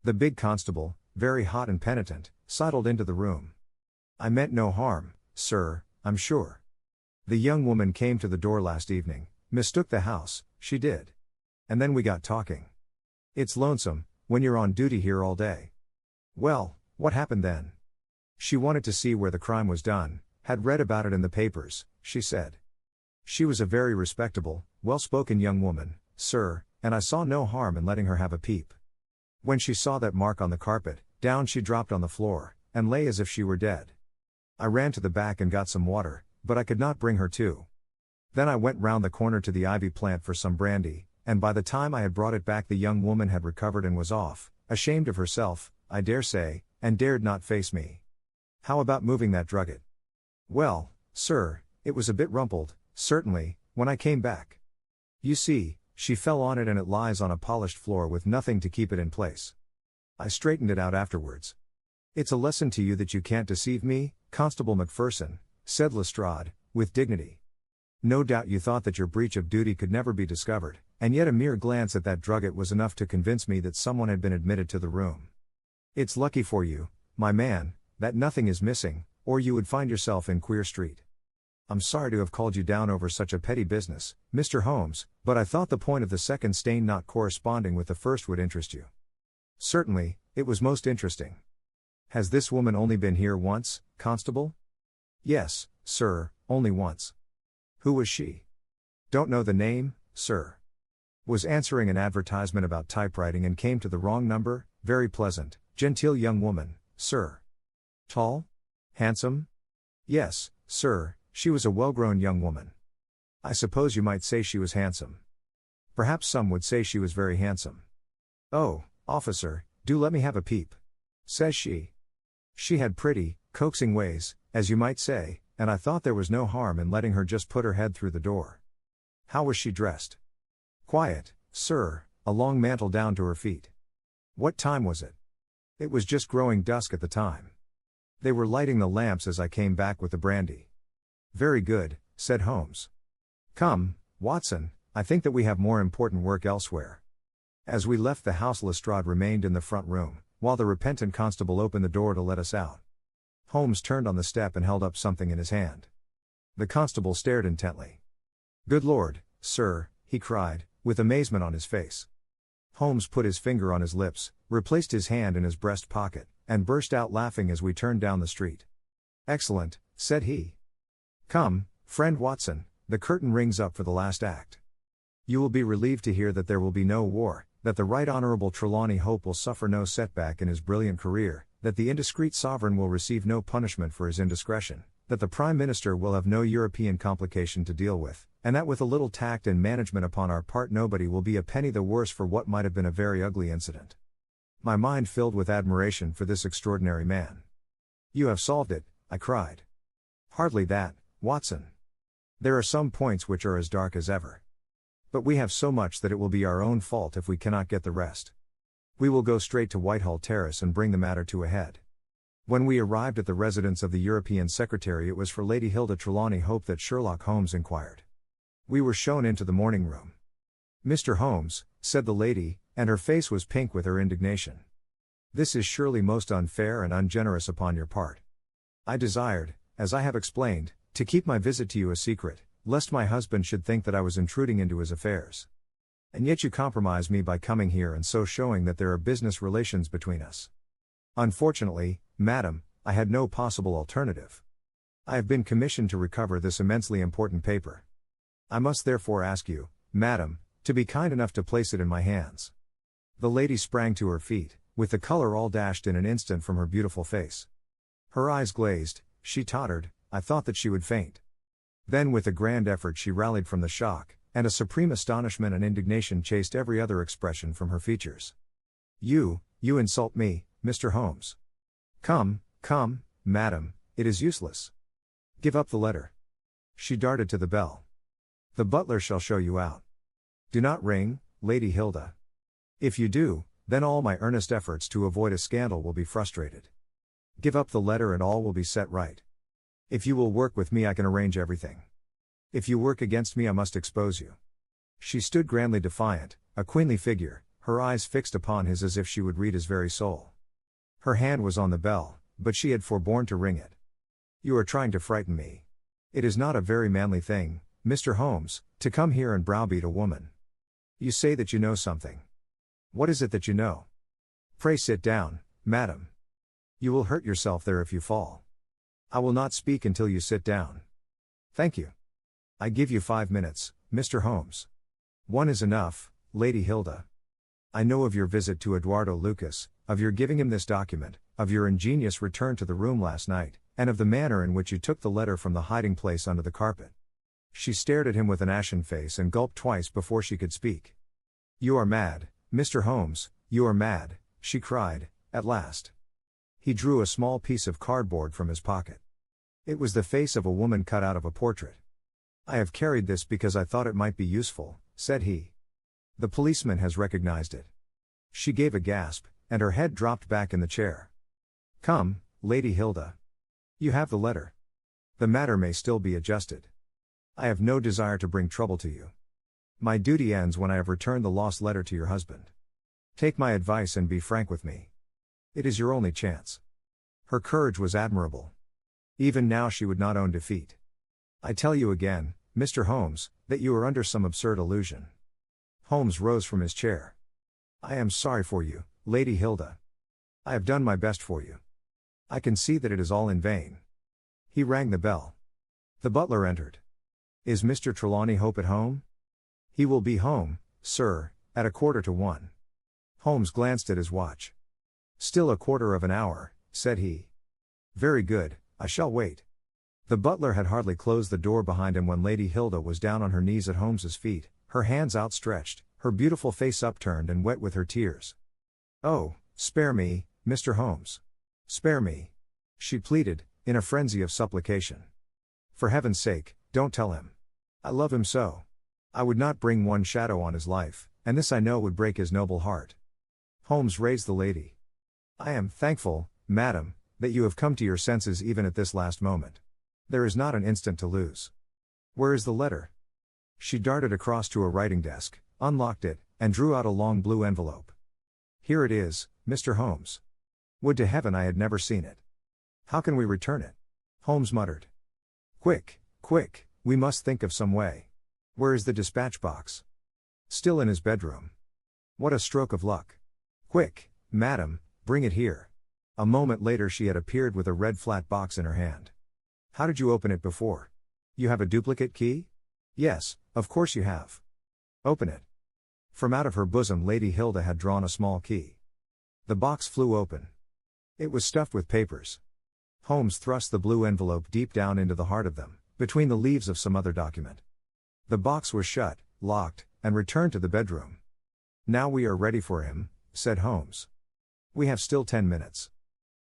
The big constable, very hot and penitent, sidled into the room. I meant no harm, sir, I'm sure. The young woman came to the door last evening, mistook the house, she did. And then we got talking. It's lonesome, when you're on duty here all day. Well, what happened then? She wanted to see where the crime was done, had read about it in the papers, she said. She was a very respectable, well-spoken young woman, sir, and I saw no harm in letting her have a peep. When she saw that mark on the carpet, down she dropped on the floor, and lay as if she were dead. I ran to the back and got some water, but I could not bring her to. Then I went round the corner to the ivy plant for some brandy, and by the time I had brought it back the young woman had recovered and was off, ashamed of herself, I dare say, and dared not face me. How about moving that drugget? Well, sir, it was a bit rumpled, certainly, when I came back. You see, she fell on it and it lies on a polished floor with nothing to keep it in place. I straightened it out afterwards. It's a lesson to you that you can't deceive me, Constable Macpherson, said Lestrade, with dignity. No doubt you thought that your breach of duty could never be discovered, and yet a mere glance at that drugget was enough to convince me that someone had been admitted to the room. It's lucky for you, my man, that nothing is missing, or you would find yourself in Queer Street. I'm sorry to have called you down over such a petty business, Mr. Holmes, but I thought the point of the second stain not corresponding with the first would interest you. Certainly, it was most interesting. Has this woman only been here once, Constable? Yes, sir, only once. Who was she? Don't know the name, sir. Was answering an advertisement about typewriting and came to the wrong number. Very pleasant, genteel young woman, sir. Tall? Handsome? Yes, sir, she was a well-grown young woman. I suppose you might say she was handsome. Perhaps some would say she was very handsome. Oh, officer, do let me have a peep, says she. She had pretty, coaxing ways, as you might say, and I thought there was no harm in letting her just put her head through the door. How was she dressed? Quiet, sir, a long mantle down to her feet. What time was it? It was just growing dusk at the time. They were lighting the lamps as I came back with the brandy. Very good, said Holmes. Come, Watson, I think that we have more important work elsewhere. As we left the house Lestrade remained in the front room, while the repentant constable opened the door to let us out. Holmes turned on the step and held up something in his hand. The constable stared intently. Good Lord, sir, he cried, with amazement on his face. Holmes put his finger on his lips, replaced his hand in his breast pocket, and burst out laughing as we turned down the street. Excellent, said he. Come, friend Watson, the curtain rings up for the last act. You will be relieved to hear that there will be no war, that the Right Honourable Trelawney Hope will suffer no setback in his brilliant career, that the indiscreet sovereign will receive no punishment for his indiscretion, that the Prime Minister will have no European complication to deal with, and that with a little tact and management upon our part nobody will be a penny the worse for what might have been a very ugly incident. My mind filled with admiration for this extraordinary man. You have solved it, I cried. Hardly that, Watson. There are some points which are as dark as ever. But we have so much that it will be our own fault if we cannot get the rest. We will go straight to Whitehall Terrace and bring the matter to a head. When we arrived at the residence of the European Secretary it was for Lady Hilda Trelawney Hope that Sherlock Holmes inquired. We were shown into the morning room. Mr. Holmes, said the lady, and her face was pink with her indignation. This is surely most unfair and ungenerous upon your part. I desired, as I have explained, to keep my visit to you a secret, lest my husband should think that I was intruding into his affairs. And yet you compromise me by coming here and so showing that there are business relations between us. Unfortunately, madam, I had no possible alternative. I have been commissioned to recover this immensely important paper. I must therefore ask you, madam, to be kind enough to place it in my hands. The lady sprang to her feet, with the color all dashed in an instant from her beautiful face. Her eyes glazed, she tottered, I thought that she would faint. Then with a grand effort she rallied from the shock, and a supreme astonishment and indignation chased every other expression from her features. You insult me, Mr. Holmes. Come, madam, it is useless. Give up the letter. She darted to the bell. The butler shall show you out. Do not ring, Lady Hilda. If you do, then all my earnest efforts to avoid a scandal will be frustrated. Give up the letter and all will be set right. If you will work with me I can arrange everything. If you work against me I must expose you. She stood grandly defiant, a queenly figure, her eyes fixed upon his as if she would read his very soul. Her hand was on the bell, but she had forborne to ring it. "You are trying to frighten me. It is not a very manly thing, Mr. Holmes, to come here and browbeat a woman. You say that you know something. What is it that you know? Pray sit down, madam. You will hurt yourself there if you fall. I will not speak until you sit down. Thank you. I give you 5 minutes, Mr. Holmes. One is enough, Lady Hilda. I know of your visit to Eduardo Lucas, of your giving him this document, of your ingenious return to the room last night, and of the manner in which you took the letter from the hiding place under the carpet." She stared at him with an ashen face and gulped twice before she could speak. "You are mad, Mr. Holmes, you are mad," she cried, at last. He drew a small piece of cardboard from his pocket. It was the face of a woman cut out of a portrait. "I have carried this because I thought it might be useful," said he. "The policeman has recognized it." She gave a gasp, and her head dropped back in the chair. "Come, Lady Hilda. You have the letter. The matter may still be adjusted. I have no desire to bring trouble to you. My duty ends when I have returned the lost letter to your husband. Take my advice and be frank with me. It is your only chance." Her courage was admirable. Even now she would not own defeat. "I tell you again, Mr. Holmes, that you are under some absurd illusion." Holmes rose from his chair. "I am sorry for you, Lady Hilda. I have done my best for you. I can see that it is all in vain." He rang the bell. The butler entered. "Is Mr. Trelawney Hope at home?" "He will be home, sir, at 1:45. Holmes glanced at his watch. "Still 1/4 said he. "Very good, I shall wait." The butler had hardly closed the door behind him when Lady Hilda was down on her knees at Holmes's feet, her hands outstretched, her beautiful face upturned and wet with her tears. "Oh, spare me, Mr. Holmes. Spare me," she pleaded, in a frenzy of supplication. "For heaven's sake, don't tell him. I love him so. I would not bring one shadow on his life, and this I know would break his noble heart." Holmes raised the lady. "I am thankful, madam, that you have come to your senses even at this last moment. There is not an instant to lose. Where is the letter?" She darted across to a writing desk, unlocked it, and drew out a long blue envelope. "Here it is, Mr. Holmes. Would to heaven I had never seen it. How can we return it?" Holmes muttered. Quick, we must think of some way. Where is the dispatch box?" "Still in his bedroom." "What a stroke of luck. Quick, madam, bring it here." A moment later she had appeared with a red flat box in her hand. "How did you open it before? You have a duplicate key?" "Yes, of course you have." "Open it." From out of her bosom Lady Hilda had drawn a small key. The box flew open. It was stuffed with papers. Holmes thrust the blue envelope deep down into the heart of them, between the leaves of some other document. The box was shut, locked, and returned to the bedroom. "Now we are ready for him," said Holmes. "We have still 10 minutes.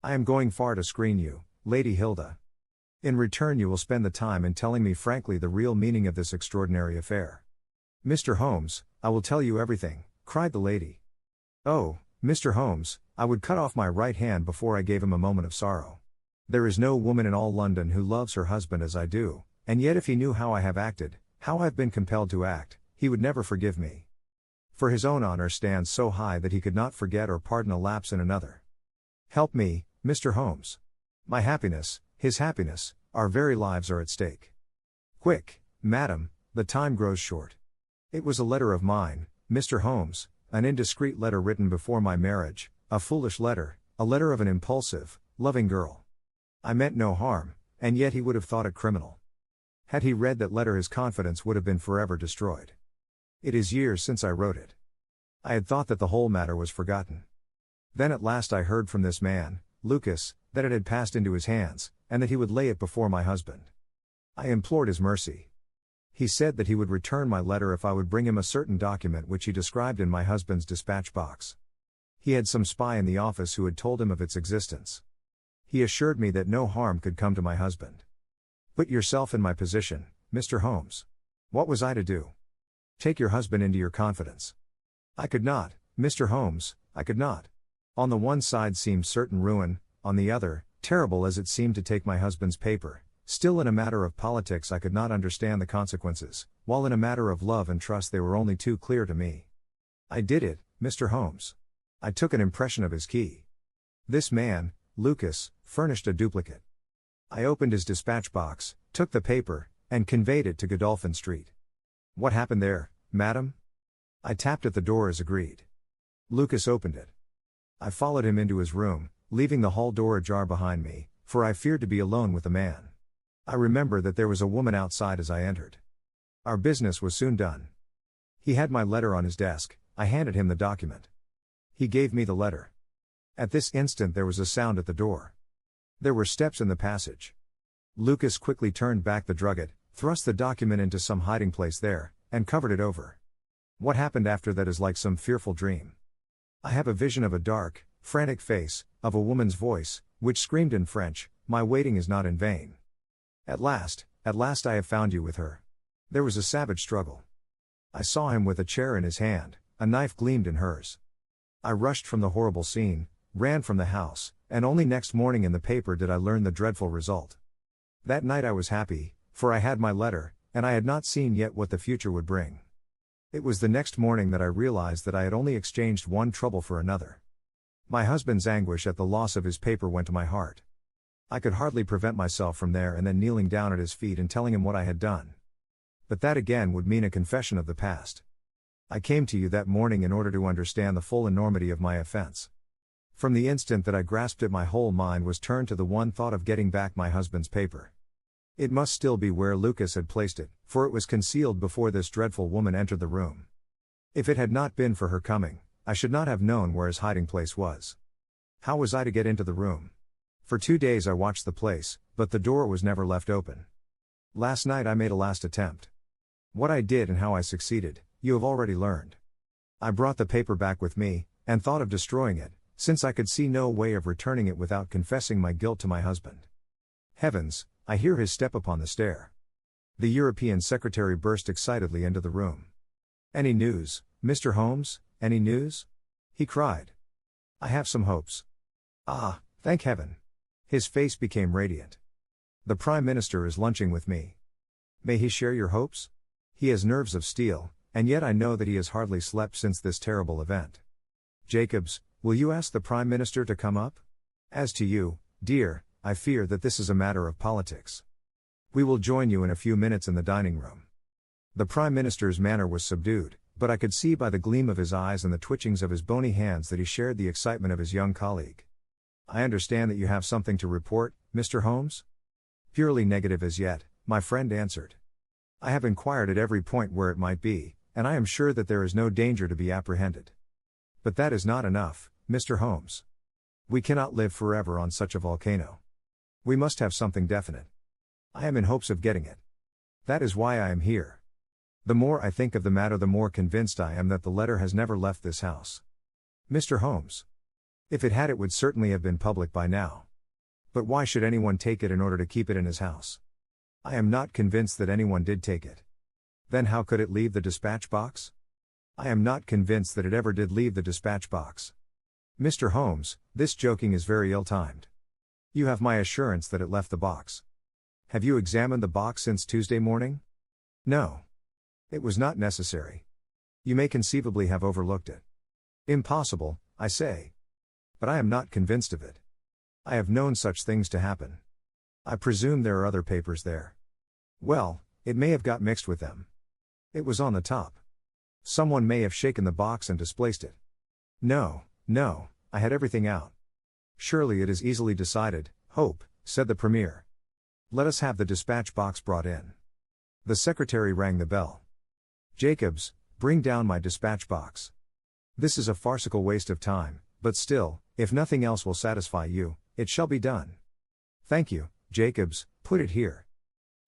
I am going far to screen you, Lady Hilda. In return you will spend the time in telling me frankly the real meaning of this extraordinary affair." "Mr. Holmes, I will tell you everything," cried the lady. "Oh, Mr. Holmes, I would cut off my right hand before I gave him a moment of sorrow. There is no woman in all London who loves her husband as I do, and yet if he knew how I have acted, how I have been compelled to act, he would never forgive me. For his own honor stands so high that he could not forget or pardon a lapse in another. Help me, Mr. Holmes. My happiness, his happiness, our very lives are at stake. Quick, madam, the time grows short. It was a letter of mine, Mr. Holmes, an indiscreet letter written before my marriage, a foolish letter, a letter of an impulsive, loving girl. I meant no harm, and yet he would have thought it criminal. Had he read that letter his confidence would have been forever destroyed. It is years since I wrote it. I had thought that the whole matter was forgotten. Then at last I heard from this man, Lucas, that it had passed into his hands, and that he would lay it before my husband. I implored his mercy. He said that he would return my letter if I would bring him a certain document which he described in my husband's dispatch box. He had some spy in the office who had told him of its existence. He assured me that no harm could come to my husband. Put yourself in my position, Mr. Holmes. What was I to do? Take your husband into your confidence. I could not, Mr. Holmes, I could not. On the one side seemed certain ruin, on the other, terrible as it seemed to take my husband's paper, still in a matter of politics I could not understand the consequences, while in a matter of love and trust they were only too clear to me. I did it, Mr. Holmes. I took an impression of his key. This man, Lucas, furnished a duplicate. I opened his dispatch box, took the paper, and conveyed it to Godolphin Street. What happened there, madam? I tapped at the door as agreed. Lucas opened it. I followed him into his room, leaving the hall door ajar behind me, for I feared to be alone with the man. I remember that there was a woman outside as I entered. Our business was soon done. He had my letter on his desk. I handed him the document. He gave me the letter. At this instant there was a sound at the door. There were steps in the passage. Lucas quickly turned back the drugget, thrust the document into some hiding place there, and covered it over. What happened after that is like some fearful dream. I have a vision of a dark, frantic face, of a woman's voice, which screamed in French, "My waiting is not in vain. At last I have found you with her." There was a savage struggle. I saw him with a chair in his hand, a knife gleamed in hers. I rushed from the horrible scene, ran from the house, and only next morning in the paper did I learn the dreadful result. That night I was happy, for I had my letter, and I had not seen yet what the future would bring. It was the next morning that I realized that I had only exchanged one trouble for another. My husband's anguish at the loss of his paper went to my heart. I could hardly prevent myself from there and then kneeling down at his feet and telling him what I had done. But that again would mean a confession of the past. I came to you that morning in order to understand the full enormity of my offense. From the instant that I grasped it, my whole mind was turned to the one thought of getting back my husband's paper. It must still be where Lucas had placed it, for it was concealed before this dreadful woman entered the room. If it had not been for her coming, I should not have known where his hiding place was. How was I to get into the room? For 2 days I watched the place, but the door was never left open. Last night I made a last attempt. What I did and how I succeeded, you have already learned. I brought the paper back with me, and thought of destroying it, since I could see no way of returning it without confessing my guilt to my husband. Heavens, I hear his step upon the stair. The European secretary burst excitedly into the room. "Any news, Mr. Holmes, any news?" he cried. "I have some hopes." "Ah, thank heaven." His face became radiant. "The Prime Minister is lunching with me. May he share your hopes? He has nerves of steel, and yet I know that he has hardly slept since this terrible event. Jacobs, will you ask the Prime Minister to come up? As to you, dear, I fear that this is a matter of politics. We will join you in a few minutes in the dining room." The Prime Minister's manner was subdued, but I could see by the gleam of his eyes and the twitchings of his bony hands that he shared the excitement of his young colleague. "I understand that you have something to report, Mr. Holmes?" "Purely negative as yet," my friend answered. "I have inquired at every point where it might be, and I am sure that there is no danger to be apprehended. But that is not enough, Mr. Holmes. We cannot live forever on such a volcano. We must have something definite. I am in hopes of getting it. That is why I am here. The more I think of the matter, the more convinced I am that the letter has never left this house. Mr. Holmes. If it had, it would certainly have been public by now. But why should anyone take it in order to keep it in his house? I am not convinced that anyone did take it. Then how could it leave the dispatch box? I am not convinced that it ever did leave the dispatch box. Mr. Holmes, this joking is very ill-timed. You have my assurance that it left the box. Have you examined the box since Tuesday morning? No. It was not necessary. You may conceivably have overlooked it. Impossible, I say. But I am not convinced of it. I have known such things to happen. I presume there are other papers there. Well, it may have got mixed with them. It was on the top. Someone may have shaken the box and displaced it. No, I had everything out. Surely it is easily decided, Hope, said the Premier. Let us have the dispatch box brought in. The secretary rang the bell. Jacobs, bring down my dispatch box. This is a farcical waste of time, but still, if nothing else will satisfy you, it shall be done. Thank you, Jacobs, put it here.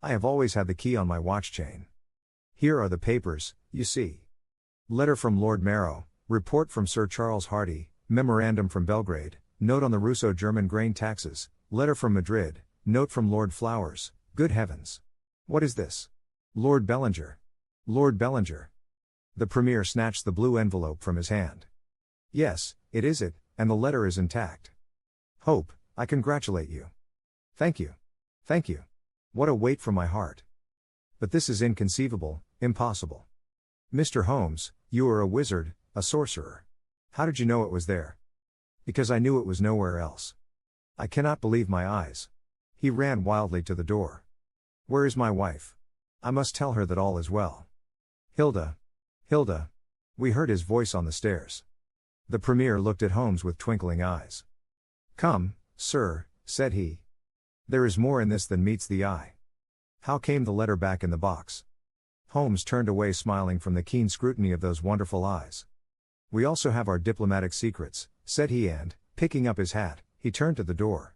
I have always had the key on my watch chain. Here are the papers, you see. Letter from Lord Marrow, report from Sir Charles Hardy, memorandum from Belgrade, note on the Russo-German grain taxes, letter from Madrid, note from Lord Flowers. Good heavens! What is this? Lord Bellinger. Lord Bellinger. The Premier snatched the blue envelope from his hand. Yes, it is it, and the letter is intact. Hope, I congratulate you. Thank you. Thank you. What a weight from my heart. But this is inconceivable, impossible. Mr. Holmes, you are a wizard, a sorcerer. How did you know it was there? Because I knew it was nowhere else. I cannot believe my eyes. He ran wildly to the door. Where is my wife? I must tell her that all is well. Hilda. Hilda. We heard his voice on the stairs. The Premier looked at Holmes with twinkling eyes. Come, sir, said he. There is more in this than meets the eye. How came the letter back in the box? Holmes turned away smiling from the keen scrutiny of those wonderful eyes. We also have our diplomatic secrets, said he, and, picking up his hat, he turned to the door.